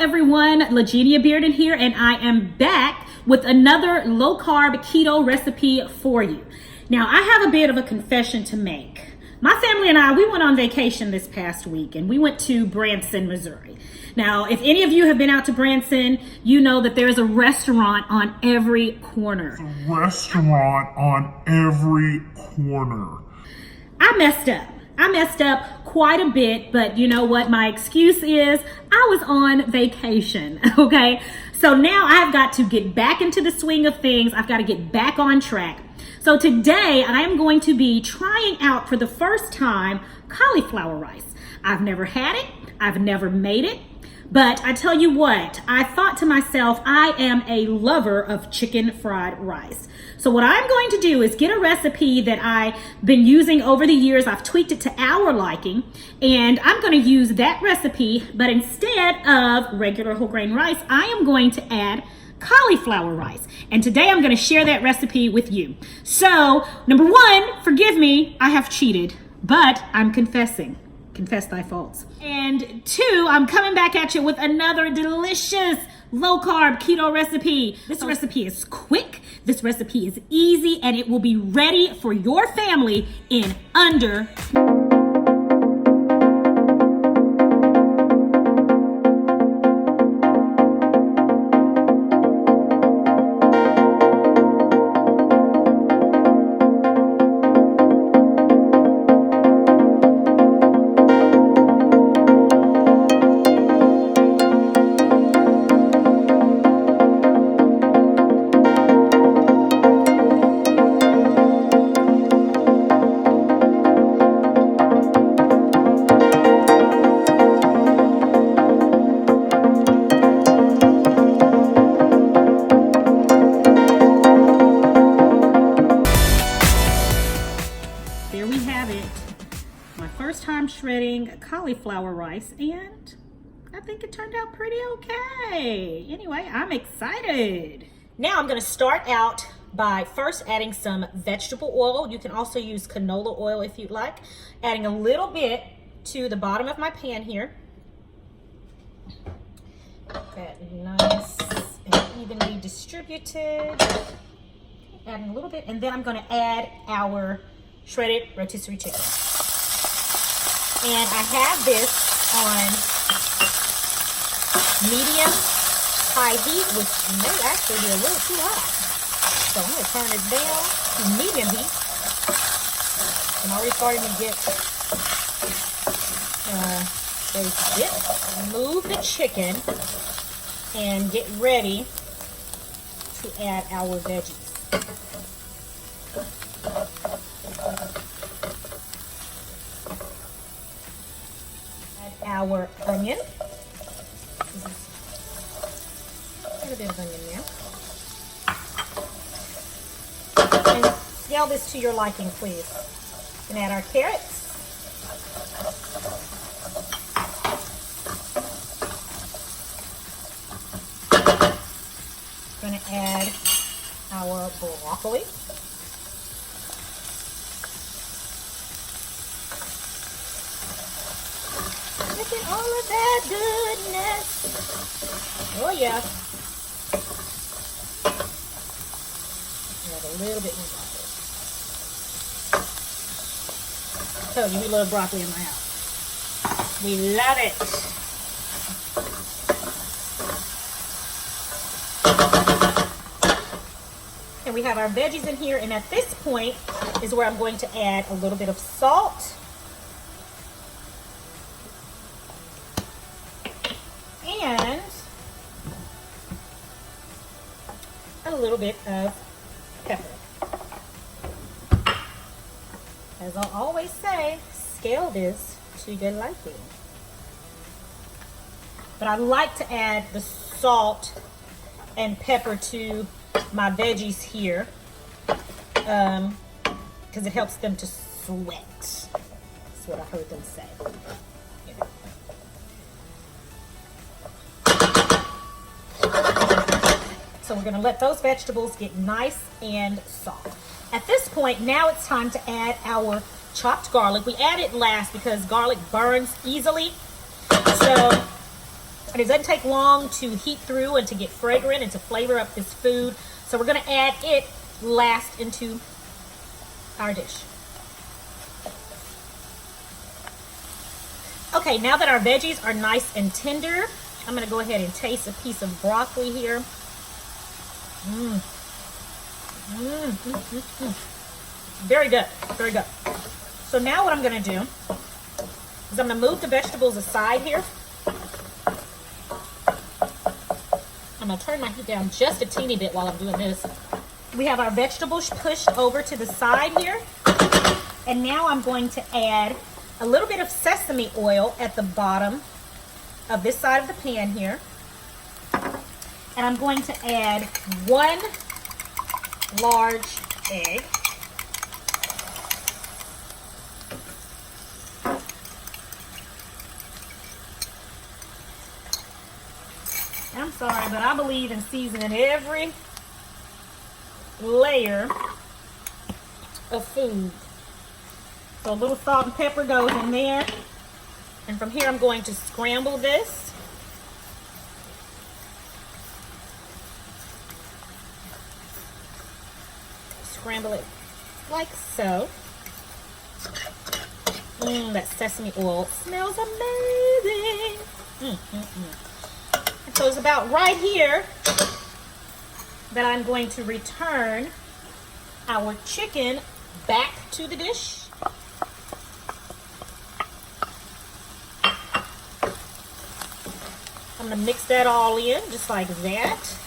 everyone, Lagenia Bearden here, and I am back with another low-carb keto recipe for you. Now, I have a bit of a confession to make. My family and I, we went on vacation this past week, and we went to Branson, Missouri. Now, if any of you have been out to Branson, you know that there's a restaurant on every corner. I messed up quite a bit, but you know what? My excuse is I was on vacation, okay? So now I've got to get back into the swing of things. I've got to get back on track. So today I am going to be trying out for the first time cauliflower rice. I've never had it. I've never made it. But I tell you what, I thought to myself, I am a lover of chicken fried rice. So what I'm going to do is get a recipe that I've been using over the years. I've tweaked it to our liking, and I'm going to use that recipe, but instead of regular whole grain rice, I am going to add cauliflower rice. And today I'm going to share that recipe with you. So, number one, forgive me, I have cheated, but I'm confessing. Confess thy faults. And two, I'm coming back at you with another delicious low-carb keto recipe. This recipe is quick, this recipe is easy, and it will be ready for your family in under shredding cauliflower rice, and I think it turned out pretty okay. Anyway, I'm excited. Now I'm going to start out by first adding some vegetable oil. You can also use canola oil if you'd like. Adding a little bit to the bottom of my pan here. That nice and evenly distributed. Adding a little bit, and then I'm going to add our shredded rotisserie chicken. And I have this on medium-high heat, which may actually be a little too hot. So I'm going to turn it down to medium heat. I'm already starting to get move the chicken and get ready to add our veggies. Our onion. Add a bit of onion there. And scale this to your liking, please. And add our carrots. Going to add our broccoli. Look at all of that goodness. Oh yeah. Add a little bit more broccoli. I told you we love broccoli in my house. We love it. And we have our veggies in here, and at this point is where I'm going to add a little bit of salt. And a little bit of pepper. As I always say, scale this to your liking. But I like to add the salt and pepper to my veggies here because it helps them to sweat. That's what I heard them say. So we're going to let those vegetables get nice and soft. At this point, now it's time to add our chopped garlic. We add it last because garlic burns easily. So And it doesn't take long to heat through and to get fragrant and to flavor up this food. So we're going to add it last into our dish. Okay, now that our veggies are nice and tender, I'm going to go ahead and taste a piece of broccoli here. Very good, very good. So now what I'm going to do is I'm going to move the vegetables aside here. I'm going to turn my heat down just a teeny bit while I'm doing this. We have our vegetables pushed over to the side here. And now I'm going to add a little bit of sesame oil at the bottom of this side of the pan here. And I'm going to add 1 large egg. I'm sorry, but I believe in seasoning every layer of food. So a little salt and pepper goes in there. And from here I'm going to scramble this. Scramble it like so. That sesame oil smells amazing. And so it's about right here that I'm going to return our chicken back to the dish. I'm going to mix that all in just like that.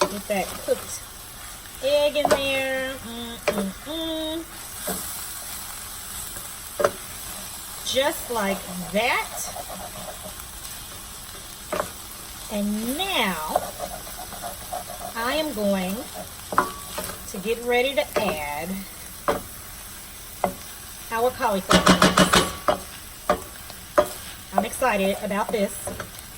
Get that cooked egg in there. Just like that. And now I am going to get ready to add our cauliflower. I'm excited about this.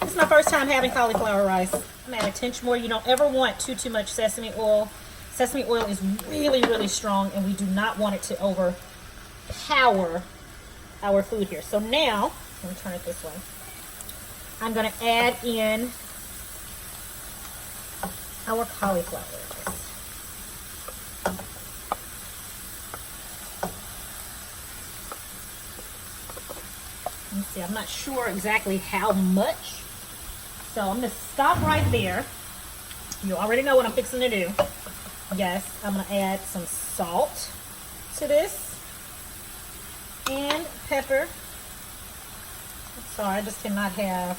This is my first time having cauliflower rice. I'm adding a tinge more. You don't ever want too much sesame oil. Sesame oil is really, really strong, and we do not want it to overpower our food here. So now, let me turn it this way. I'm going to add in our cauliflower. Let me see, I'm not sure exactly how much. So I'm going to stop right there. You already know what I'm fixing to do. Yes, I'm going to add some salt to this and pepper. Sorry, I just cannot have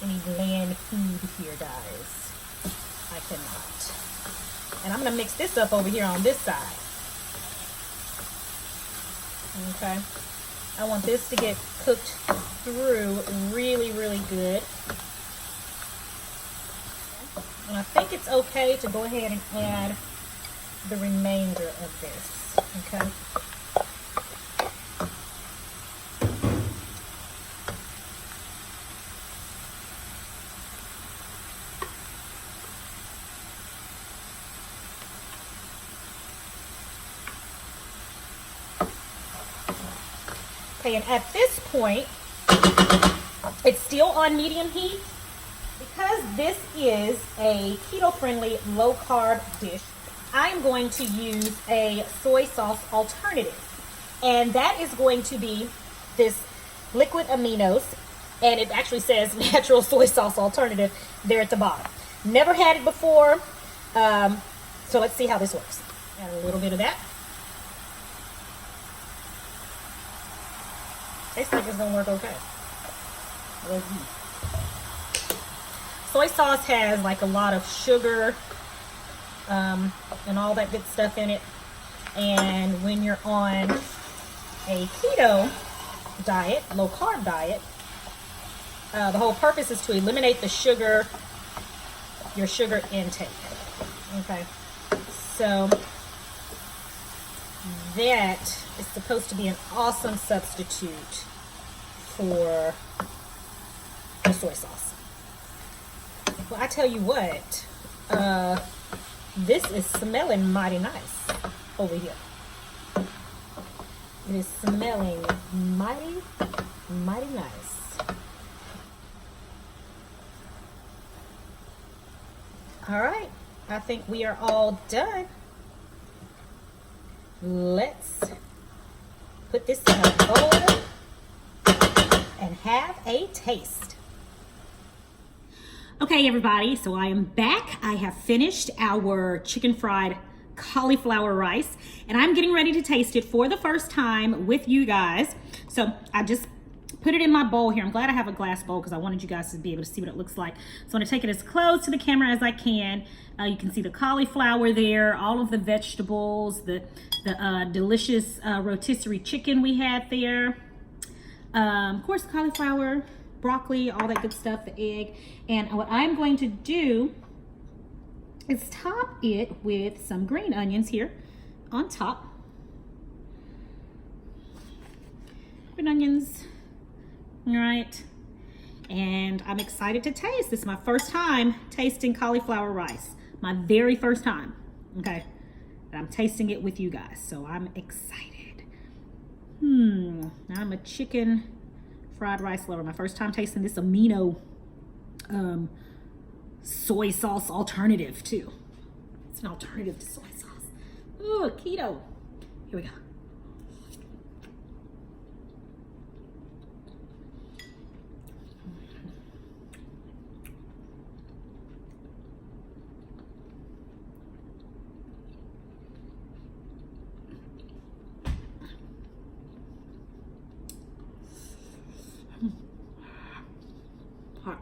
any bland food here, guys. I cannot. And I'm going to mix this up over here on this side. Okay. I want this to get cooked through really, really good. And I think it's okay to go ahead and add the remainder of this. Okay. Okay, and at this point, it's still on medium heat. Because this is a keto-friendly, low-carb dish, I'm going to use a soy sauce alternative. And that is going to be this liquid aminos, and it actually says natural soy sauce alternative there at the bottom. Never had it before, so let's see how this works. Add a little bit of that. Tastes like it's gonna work okay. Soy sauce has like a lot of sugar and all that good stuff in it. And when you're on a keto diet, low carb diet, the whole purpose is to eliminate the sugar, your sugar intake. Okay, so that is supposed to be an awesome substitute for the soy sauce. Well, I tell you what, this is smelling mighty nice over here. It is smelling mighty, mighty nice. All right, I think we are all done. Let's put this in a bowl and have a taste. Okay, everybody, so I am back. I have finished our chicken fried cauliflower rice, and I'm getting ready to taste it for the first time with you guys. So I just put it in my bowl here. I'm glad I have a glass bowl because I wanted you guys to be able to see what it looks like. So I'm going to take it as close to the camera as I can. You can see the cauliflower there, all of the vegetables, the delicious rotisserie chicken we had there. Of course, cauliflower, broccoli, all that good stuff, the egg. And what I'm going to do is top it with some green onions here on top. Green onions. All right, and I'm excited to taste. This is my first time tasting cauliflower rice. My very first time, okay? And I'm tasting it with you guys, so I'm excited. I'm a chicken fried rice lover. My first time tasting this amino soy sauce alternative too. It's an alternative to soy sauce. Ooh, keto. Here we go. Hot.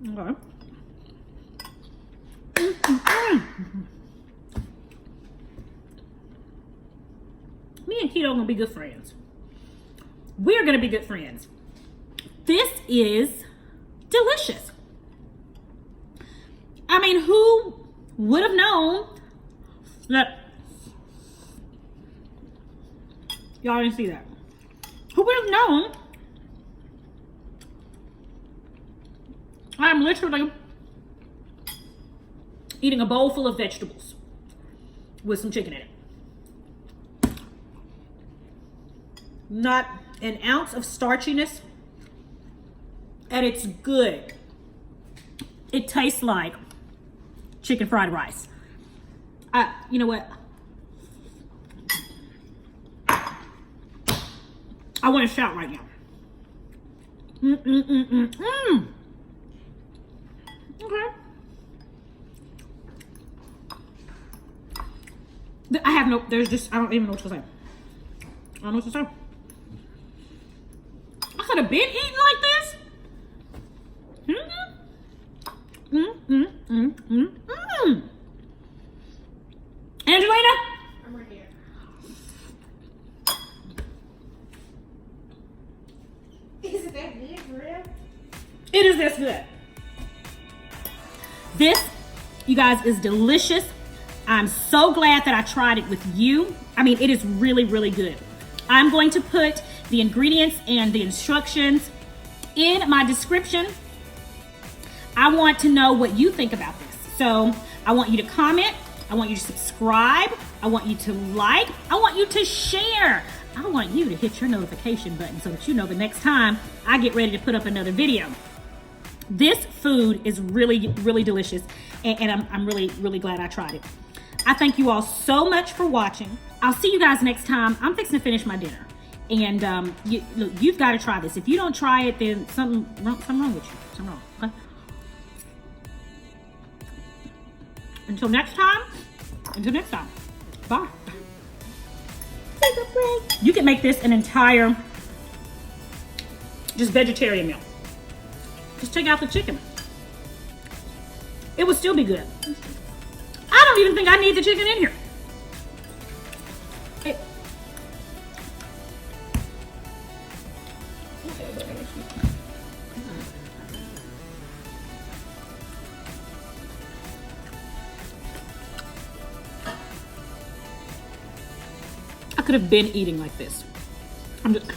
Okay. Me and Keto are gonna be good friends. We're gonna be good friends. This is delicious. I mean, who would have known that? Y'all didn't see that. Who would have known? I'm literally eating a bowl full of vegetables with some chicken in it. Not an ounce of starchiness, and it's good. It tastes like chicken fried rice. You know what? I want to shout right now. Okay. I have no, there's just, I don't even know what to say. I don't know what to say. I could have been eating like this. Angelina? I'm right here. Is it that good for real? It is this good. This, you guys, is delicious. I'm so glad that I tried it with you. I mean, it is really, really good. I'm going to put the ingredients and the instructions in my description. I want to know what you think about this. So I want you to comment. I want you to subscribe. I want you to like. I want you to share. I want you to hit your notification button so that you know the next time I get ready to put up another video. This food is really, really delicious, and I'm really, really glad I tried it. I thank you all so much for watching. I'll see you guys next time. I'm fixing to finish my dinner, and look, you've got to try this. If you don't try it, then something wrong with you. Something wrong. Okay? Until next time. Bye. Take a break. You can make this an entire, just vegetarian meal. Just take out the chicken. It would still be good. I don't even think I need the chicken in here. I could have been eating like this. I'm just